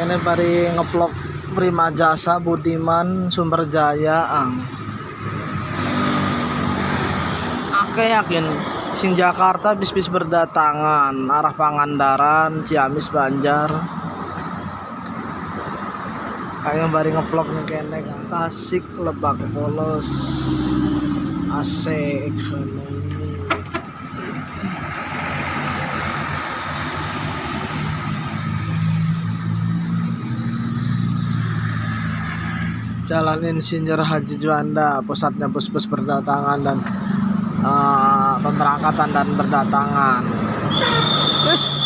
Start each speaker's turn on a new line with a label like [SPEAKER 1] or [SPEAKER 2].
[SPEAKER 1] Ini bari ngeplok Prima Jasa Budiman Sumber Jaya Ake yakin sing Jakarta bis-bis berdatangan arah Pangandaran, Ciamis, Banjar. Kayak bari ngeplok nih kene Tasik, Lebak Bulus, AC ekonomi. Jalan Insinyur Haji Juanda, pusatnya bus-bus berdatangan dan pemberangkatan dan berdatangan. Terus